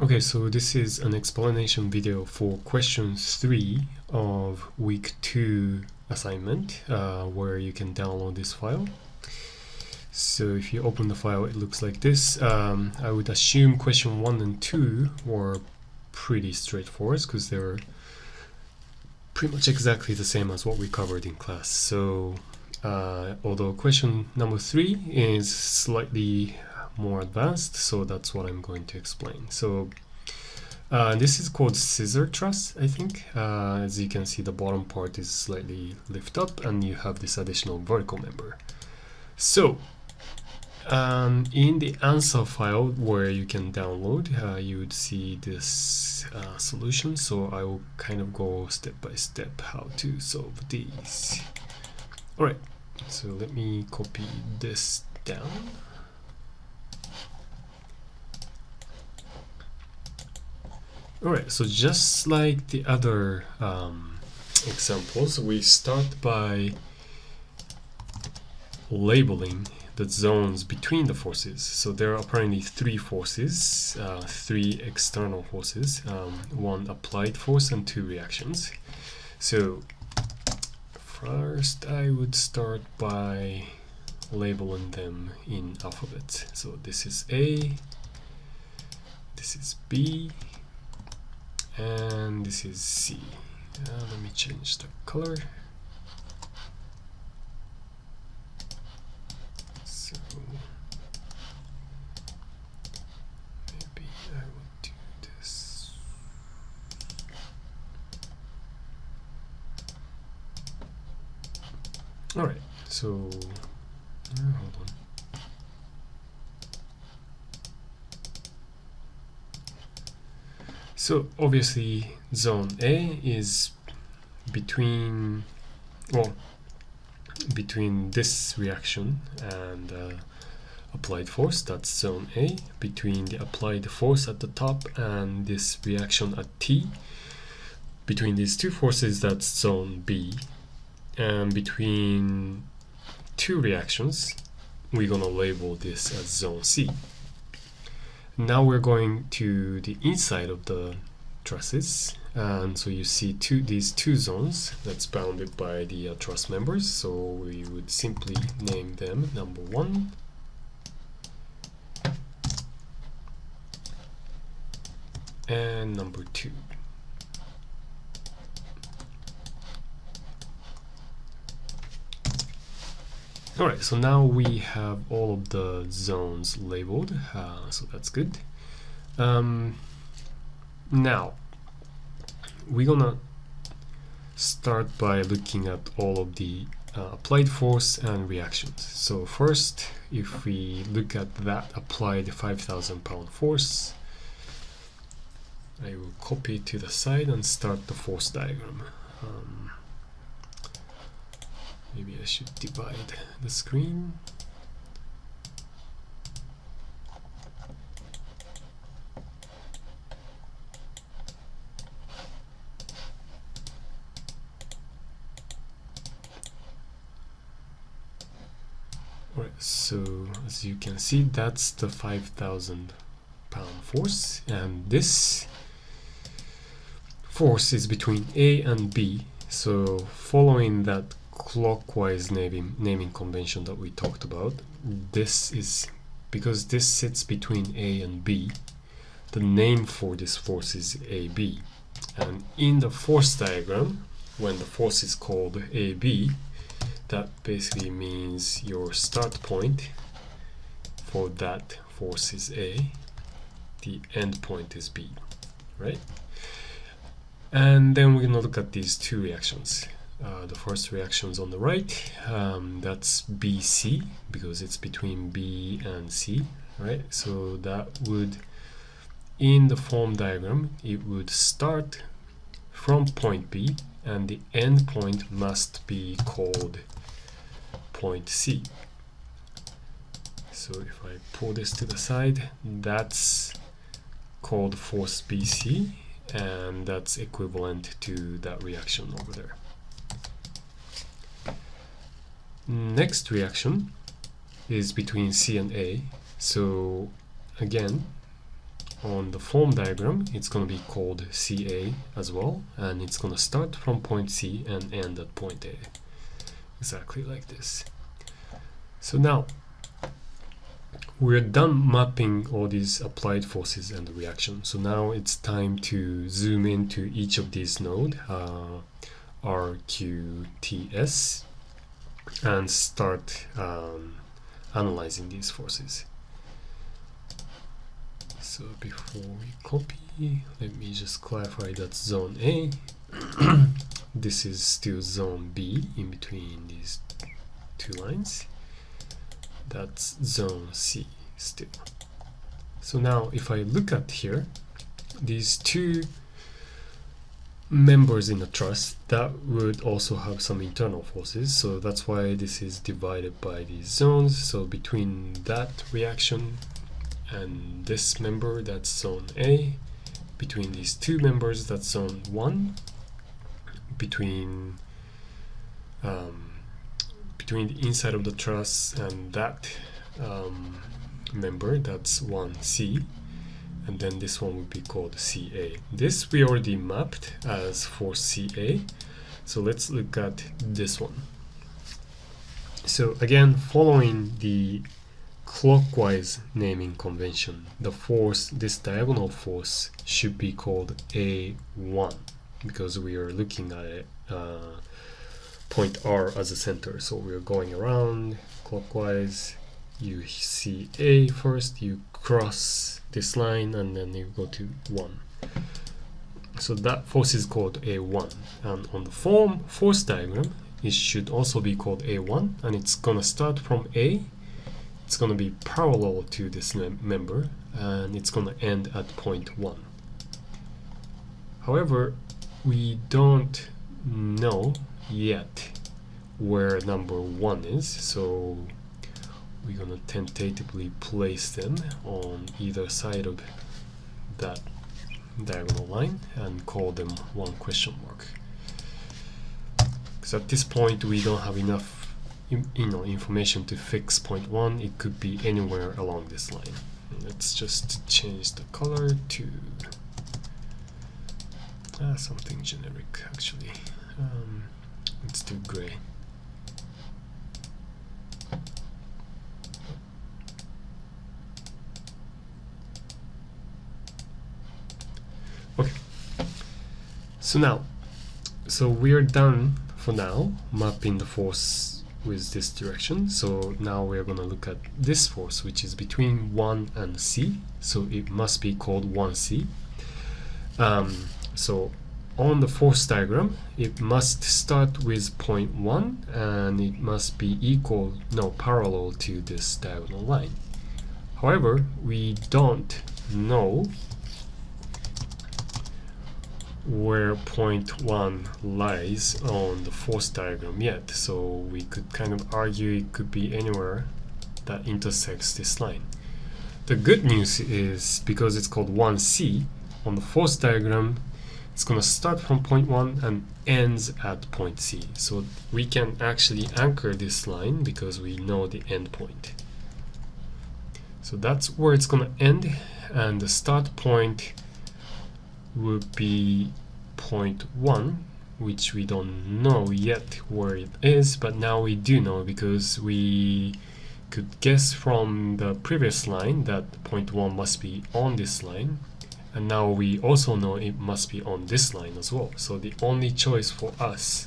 Okay, so this is an explanation video for question 3 of week 2 assignment, where you can download this file. So if you open the file, it looks like this. I would assume question 1 and 2 were pretty straightforward because they're pretty much exactly the same as what we covered in class. So although question number 3 is slightly more advanced, so that's what I'm going to explain. So this is called Scissor Truss, I think. As you can see, the bottom part is slightly lifted up and you have this additional vertical member. So in the answer file where you can download, you would see this solution. So I will kind of go step by step how to solve these. All right, so let me copy this down. Alright, so just like the other examples, we start by labeling the zones between the forces. So there are apparently 3 forces, 3 external forces, 1 applied force and 2 reactions. So first I would start by labeling them in alphabet. So this is A, this is B, and this is C. Let me change the color. So maybe I will do this. All right, so hold on. So obviously zone A is between this reaction and applied force, that's zone A, between the applied force at the top and this reaction at T. Between these 2 forces, that's zone B. And between 2 reactions, we're gonna label this as zone C. Now we're going to the inside of the trusses, and so you see these two zones that's bounded by the truss members. So we would simply name them number 1 and number 2. Alright, so now we have all of the zones labeled, so that's good. Now, we're gonna start by looking at all of the applied force and reactions. So first, if we look at that applied 5,000 pound force, I will copy it to the side and start the force diagram. Maybe I should divide the screen. Alright, so as you can see, that's the 5,000 pound force, and this force is between A and B. So following that clockwise naming convention that we talked about, this is because this sits between A and B, the name for this force is AB. And in the force diagram, when the force is called AB, that basically means your start point for that force is A, the end point is B, right? And then we're gonna look at these 2 reactions. The first reaction is on the right, that's BC, because it's between B and C, right? So that would, in the form diagram, it would start from point B, and the end point must be called point C. So if I pull this to the side, that's called force BC, and that's equivalent to that reaction over there. Next reaction is between C and A. So again, on the form diagram, it's going to be called CA as well, and it's going to start from point C and end at point A, exactly like this. So now we're done mapping all these applied forces and the reaction. So now it's time to zoom into each of these nodes, R, Q, T, S, and start analyzing these forces. So before we copy, let me just clarify that's zone A. This is still zone B in between these two lines. That's zone C still. So now if I look at here, these two members in the truss, that would also have some internal forces, so that's why this is divided by these zones. So between that reaction and this member, that's zone A. Between these two members, that's zone 1. Between the inside of the truss and that member, that's 1C, and then this one would be called CA. This we already mapped as force CA, so let's look at this one. So again, following the clockwise naming convention, the force, this diagonal force, should be called A1 because we are looking at it, point R as a center. So we're going around clockwise. You see A first, you cross this line, and then you go to 1. So that force is called A1. And on the force diagram, it should also be called A1, and it's gonna start from A. It's going to be parallel to this member, and it's going to end at point 1. However, we don't know yet where number 1 is, so we're going to tentatively place them on either side of that diagonal line and call them 1 question mark. Because at this point we don't have enough information to fix point 1. It could be anywhere along this line. Let's just change the color to something generic actually. Let's do gray. Okay, so we're done for now mapping the force with this direction. So now we're going to look at this force, which is between 1 and C, so it must be called 1C. So on the force diagram, it must start with point 1 and it must be parallel to this diagonal line. However, we don't know where point 1 lies on the force diagram yet, so we could kind of argue it could be anywhere that intersects this line. The good news is, because it's called 1C, on the force diagram it's going to start from point 1 and ends at point C, so we can actually anchor this line because we know the end point. So that's where it's going to end, and the start point would be point 1, which we don't know yet where it is, but now we do know because we could guess from the previous line that point 1 must be on this line, and now we also know it must be on this line as well. So the only choice for us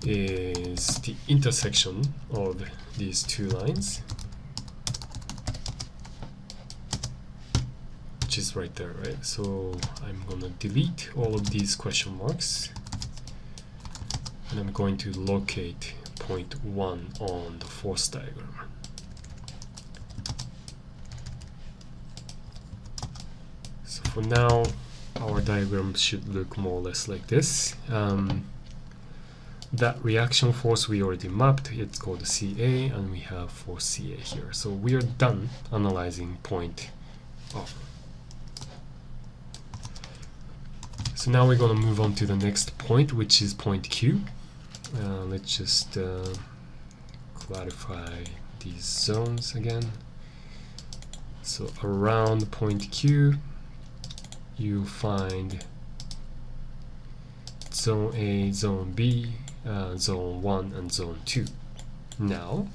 is the intersection of these two lines, which is right there, right? So I'm gonna delete all of these question marks, and I'm going to locate point 1 on the force diagram. So for now, our diagram should look more or less like this. That reaction force we already mapped, it's called CA, and we have force CA here. So we are done analyzing point R. So now we're going to move on to the next point, which is point Q. Let's just clarify these zones again. So around point Q, you find zone A, zone B, zone 1, and zone 2. Now,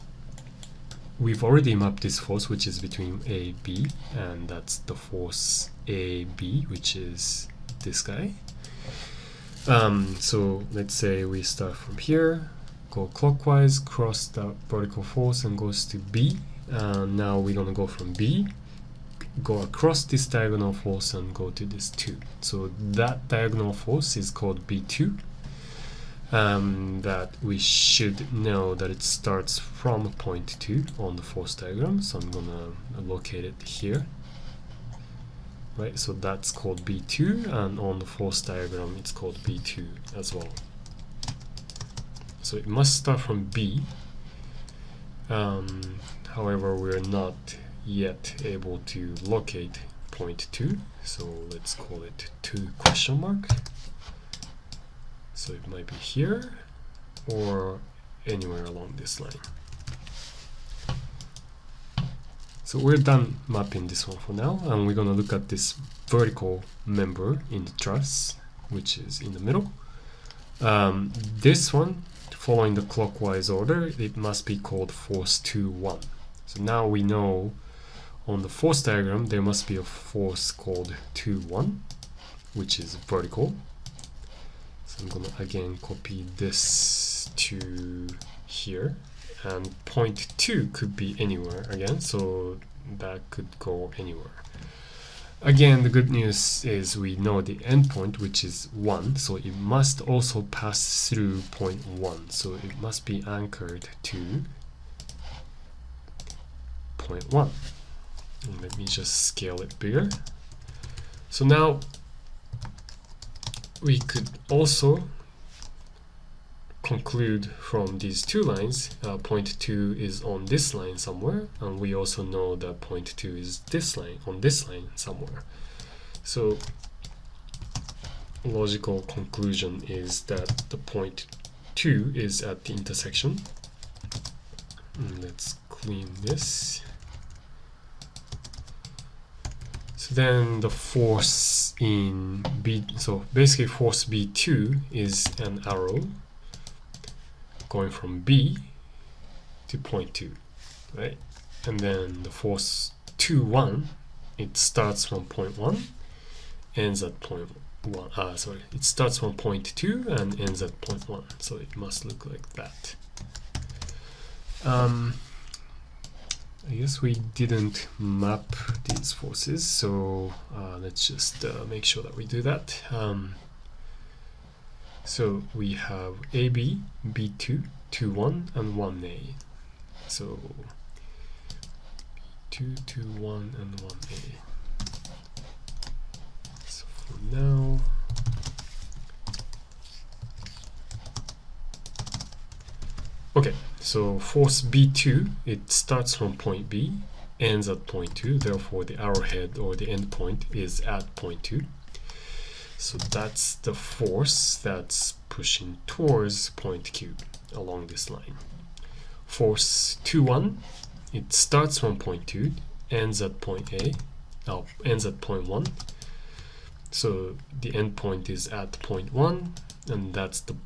we've already mapped this force, which is between A, B, and that's the force AB, which is this guy. So let's say we start from here, go clockwise, cross that vertical force, and goes to B. Now we're going to go from B, go across this diagonal force, and go to this 2. So that diagonal force is called B2. That we should know that it starts from point 2 on the force diagram. So I'm going to locate it here. Right, so that's called B2, and on the force diagram it's called B2 as well. So it must start from B. However, we're not yet able to locate point 2, so let's call it 2 question mark. So it might be here or anywhere along this line. So we're done mapping this one for now, and we're going to look at this vertical member in the truss, which is in the middle. This one, following the clockwise order, it must be called force 2-1. So now we know on the force diagram there must be a force called 2-1, which is vertical. So I'm going to again copy this to here. And point 2 could be anywhere again, so that could go anywhere. Again, the good news is we know the endpoint, which is 1, so it must also pass through point 1. So it must be anchored to point 1. And let me just scale it bigger. So now we could also conclude from these 2 lines, point 2 is on this line somewhere, and we also know that point 2 is this line, on this line somewhere. So logical conclusion is that the point 2 is at the intersection. Let's clean this. So then the force in B, so basically force B2 is an arrow going from B to point 2, right? And then the force 2-1, it starts from point 1, ends at point 1. It starts from point 2 and ends at point 1. So it must look like that. I guess we didn't map these forces, so let's just make sure that we do that. So we have AB, B2, 2-1, and 1A. So 2, 2, 1, and 1A. So for now, okay, so force B2, it starts from point B, ends at point 2, therefore the arrowhead or the end point is at point 2. So that's the force that's pushing towards point Q along this line. Force 2-1, it starts from point 2, ends at point A, ends at point 1. So the end point is at point 1, and that's the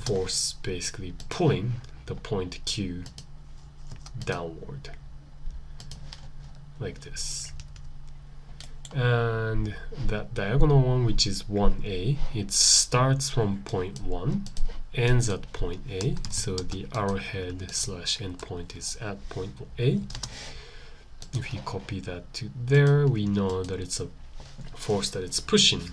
force basically pulling the point Q downward, like this. And that diagonal one, which is 1A, it starts from point 1, ends at point A, so the arrowhead slash endpoint is at point A. If you copy that to there, we know that it's a force that it's pushing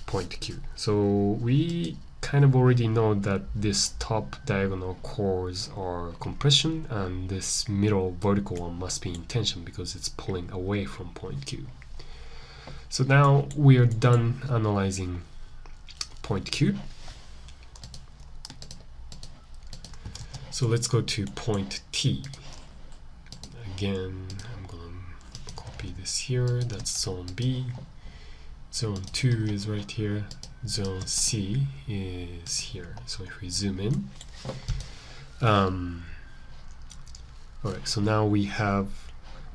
point Q. So we kind of already know that this top diagonal cores are compression, and this middle vertical one must be in tension because it's pulling away from point Q. So now we are done analyzing point Q. So let's go to point T. Again, I'm going to copy this here. That's zone B. Zone 2 is right here. Zone C is here. So if we zoom in, alright, so now we have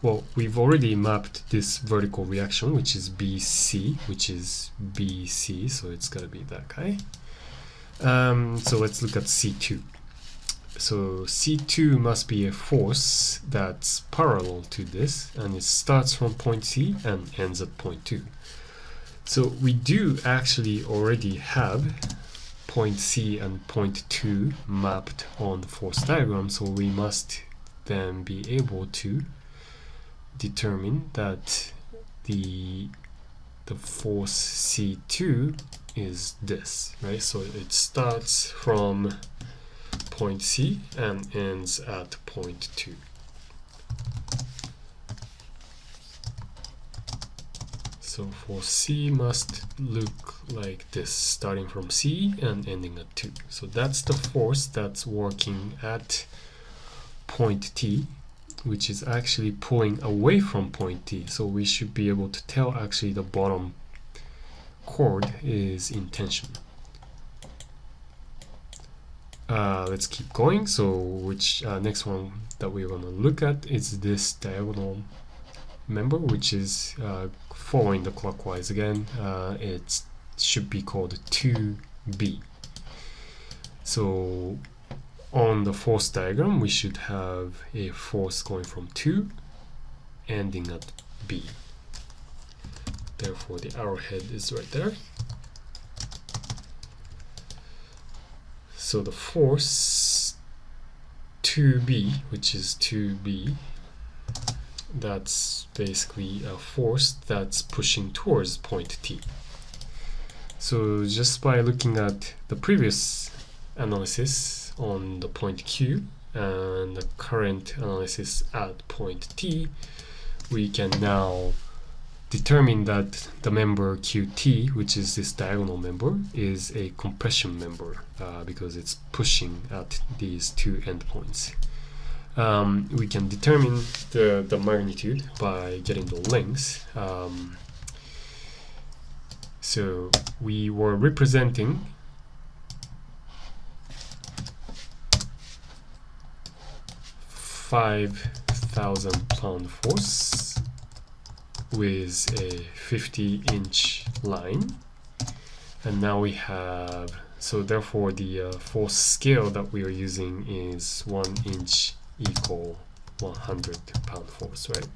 well, we've already mapped this vertical reaction, which is BC, so it's got to be that guy. So let's look at C2. So C2 must be a force that's parallel to this, and it starts from point C and ends at point 2. So we do actually already have point C and point 2 mapped on the force diagram, so we must then be able to determine that the force C2 is this, right? So it starts from point C and ends at point 2. So force C must look like this, starting from C and ending at 2. So that's the force that's working at point T, which is actually pulling away from point T. So we should be able to tell actually the bottom chord is in tension. Let's keep going. So which next one that we're going to look at is this diagonal member, which is following the clockwise again. It should be called 2B. So on the force diagram, we should have a force going from 2 ending at B. Therefore, the arrowhead is right there. So the force 2B, which is 2B, that's basically a force that's pushing towards point T. So just by looking at the previous analysis on the point Q and the current analysis at point T, we can now determine that the member QT, which is this diagonal member, is a compression member because it's pushing at these two endpoints. We can determine the magnitude by getting the lengths. So we were representing £5,000 force with a 50-inch line, and now we have, so therefore the force scale that we are using is 1 inch equal 100 pound force, right?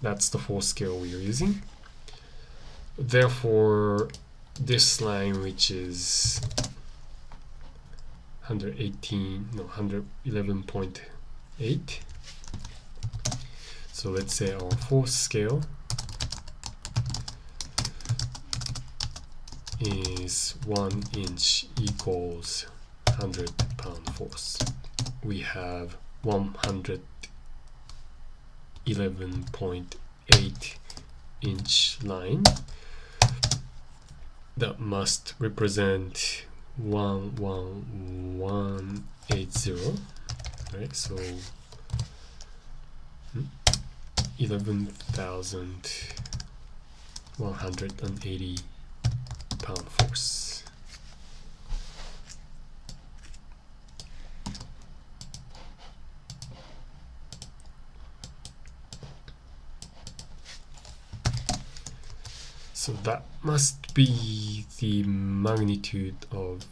That's the force scale we are using. Therefore this line, which is 111.8, so let's say our force scale is 1 inch equals 100 pound force. We have 111.8 inch line that must represent 11180, right? So 11,180 pound force. So that must be the magnitude of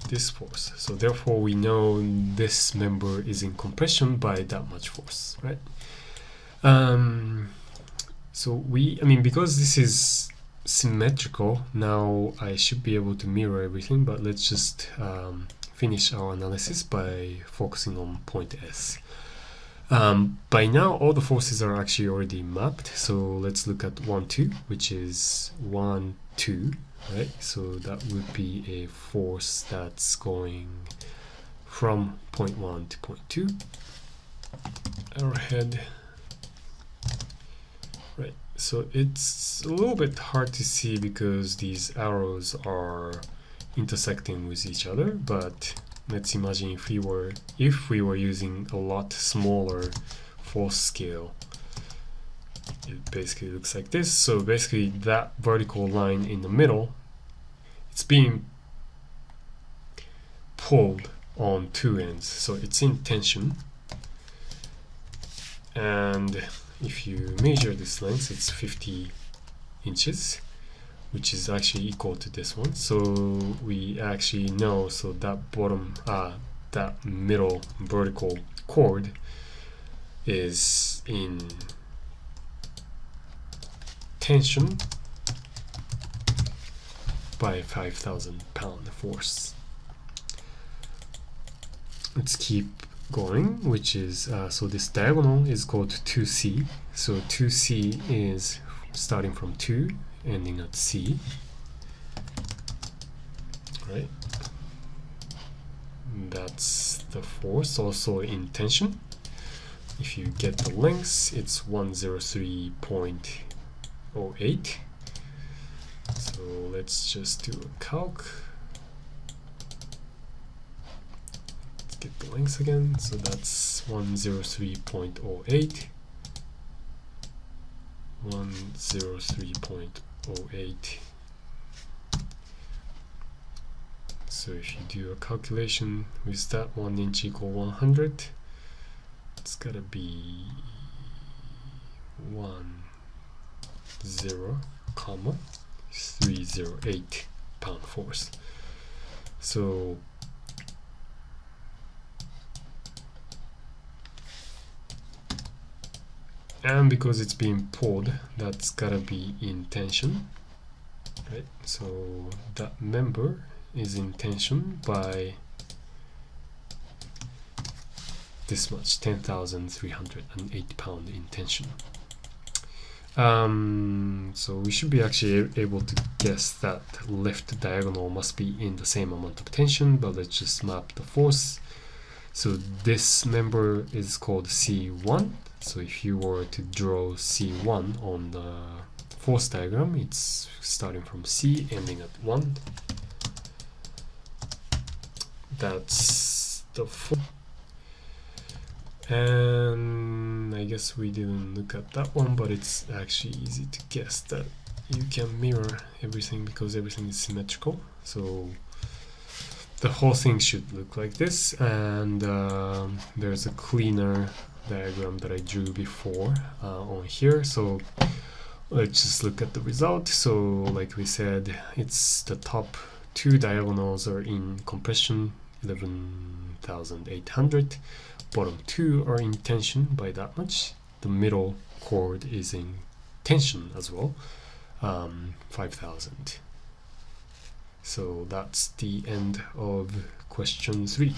this force. So therefore we know this member is in compression by that much force, right? So because this is symmetrical, now I should be able to mirror everything, but let's just finish our analysis by focusing on point S. By now all the forces are actually already mapped, so let's look at 1, 2, which is 1, 2, right? So that would be a force that's going from point 1 to point 2. Arrowhead. Right, so it's a little bit hard to see because these arrows are intersecting with each other, but let's imagine if we were using a lot smaller force scale, it basically looks like this. So basically that vertical line in the middle, it's being pulled on two ends, so it's in tension. and if you measure this length, it's 50 inches, which is actually equal to this one. So we actually know, so that bottom, that middle vertical chord is in tension by 5,000 pound force. Let's keep going, which is, so this diagonal is called 2C. So 2C is starting from 2, ending at C, right? That's the force, also in tension. If you get the lengths, it's 103.08. So let's just do a calc. Let's get the lengths again. So that's 103.08. 103.08. So if you do a calculation with that, 1 inch equal 100, it's gotta be 10,308 pound force. So and because it's being pulled, that's gotta be in tension, right? So that member is in tension by this much, 10,308 pound in tension. So we should be actually able to guess that left diagonal must be in the same amount of tension, but let's just map the force. So this member is called C1. So if you were to draw C1 on the force diagram, it's starting from C, ending at 1. That's the force. And I guess we didn't look at that one, but it's actually easy to guess that you can mirror everything because everything is symmetrical. So the whole thing should look like this, and there's a cleaner diagram that I drew before on here. So let's just look at the result. So like we said, it's the top two diagonals are in compression, 11,800. Bottom two are in tension by that much. The middle chord is in tension as well, 5,000. So that's the end of question 3.